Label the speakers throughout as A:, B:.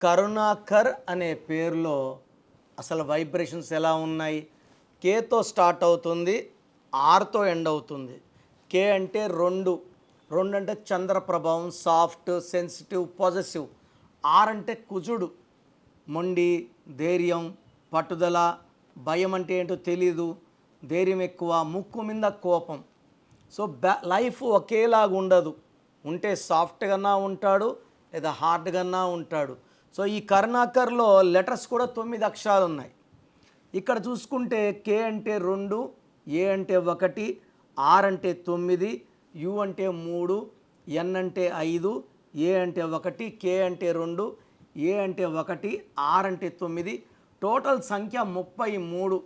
A: కరుణాకర్ అనే పేరులో అసలు వైబ్రేషన్స్ ఎలా ఉన్నాయి? కేతో స్టార్ట్ అవుతుంది, ఆర్తో ఎండ్ అవుతుంది. కే అంటే 2, 2 అంటే చంద్ర ప్రభావం, సాఫ్ట్, సెన్సిటివ్, పాజిటివ్. ఆర్ అంటే కుజుడు, మొండి, ధైర్యం, పట్టుదల, భయం అంటే ఏంటో తెలీదు, ధైర్యం ఎక్కువ, ముక్కు మీద కోపం. సో లైఫ్ ఒకేలాగా ఉండదు. ఉంటే సాఫ్ట్గా ఉంటాడు, లేదా హార్డ్గా ఉంటాడు. సో ఈ కరుణాకర్లో లెటర్స్ కూడా 9 అక్షరాలు ఉన్నాయి. ఇక్కడ చూసుకుంటే కే అంటే 2, ఏ అంటే 1, ఆర్ అంటే 9, యు అంటే 3, ఎన్ అంటే 5, ఏ అంటే 1, కే అంటే 2, ఏ అంటే 1, ఆర్ అంటే 9, టోటల్ సంఖ్య 33.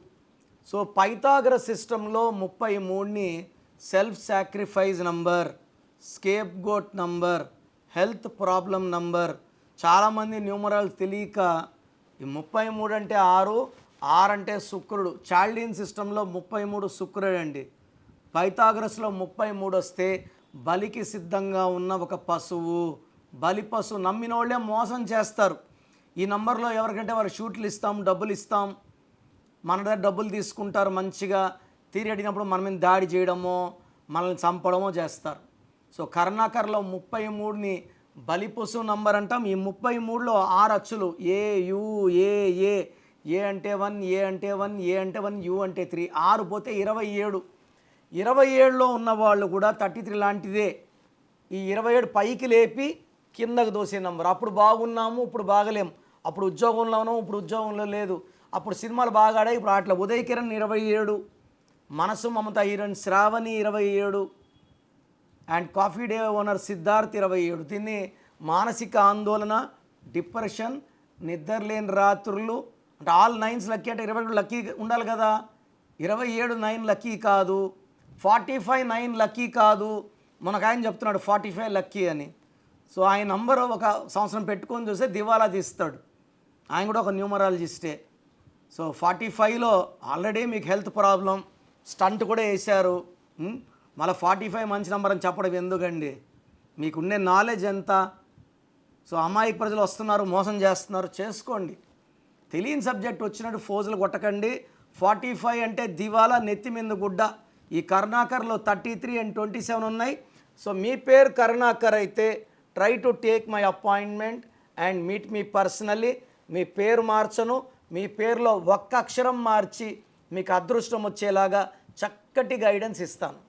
A: సో పైథాగరస్ సిస్టంలో 33ని self sacrifice number, scapegoat number, health problem number. చాలామంది న్యూమరాల్ తెలియక ఈ 33 అంటే 6, 6 అంటే శుక్రుడు. చాల్డీన్ సిస్టంలో 33 శుక్రుడు అండి. పైథాగరస్లో 33 వస్తే బలికి సిద్ధంగా ఉన్న ఒక పశువు, బలి పశువు. నమ్మిన వాళ్ళే మోసం చేస్తారు. ఈ నంబర్లో ఎవరికంటే వాళ్ళు షూట్లు ఇస్తాం, డబ్బులు ఇస్తాం, మన దగ్గర డబ్బులు తీసుకుంటారు, మంచిగా తిరిగి అడిగినప్పుడు మన మీద దాడి చేయడమో మనల్ని చంపడమో చేస్తారు. సో కరుణాకర్లో 33ని బలి పశువు నంబర్ అంటాం. ఈ 33లో 6 అచ్చులు ఏ, యు, ఏ, ఏ అంటే 1, ఏ అంటే 1, ఏ అంటే 1, యు అంటే 3. 6 పోతే 27. 27లో ఉన్న వాళ్ళు కూడా 33 లాంటిదే. ఈ 27 పైకి లేపి కిందకు దోసే నంబర్. అప్పుడు బాగున్నాము, ఇప్పుడు బాగలేము. అప్పుడు ఉద్యోగంలో ఉన్నాము, ఇప్పుడు ఉద్యోగంలో లేదు. అప్పుడు సినిమాలు బాగా ఆడాయి, ఇప్పుడు అట్లా. Uday Kiran 27, Manasu Mamatha heroine Sravani 27, and coffee day owner Siddharth 27. దీన్ని మానసిక ఆందోళన, డిప్రెషన్, నిద్రలేని రాత్రులు అంటే ఆల్ 9s లక్కీ. అంటే 22 లక్కీ ఉండాలి కదా. 27 9 లక్కీ కాదు, 45 9 లక్కీ కాదు. మనకు ఆయన చెప్తున్నాడు 45 లక్కీ అని. సో ఆయన నంబరు ఒక సంవత్సరం పెట్టుకొని చూస్తే దివాలా తీస్తాడు. ఆయన కూడా ఒక న్యూమరాలజిస్టే. సో 45లో ఆల్రెడీ మీకు హెల్త్ ప్రాబ్లం, స్టంట్ కూడా వేశారు. మళ్ళీ 45 మంచి నెంబర్ అని చెప్పడం ఎందుకండి? మీకుండే నాలెడ్జ్ ఎంత? సో అమాయక ప్రజలు వస్తున్నారు, మోసం చేస్తున్నారు, చేసుకోండి. తెలియని సబ్జెక్ట్ వచ్చినట్టు ఫోజులు కొట్టకండి. 45 అంటే దివాలా, నెత్తి మీద గుడ్డ. ఈ కరుణాకర్లో 33 and 27 ఉన్నాయి. సో మీ పేరు కరుణాకర్ అయితే try to take my appointment and meet me personally. మీ పేరు మార్చను, మీ పేరులో ఒక్క అక్షరం మార్చి మీకు అదృష్టం వచ్చేలాగా చక్కటి గైడెన్స్ ఇస్తాను.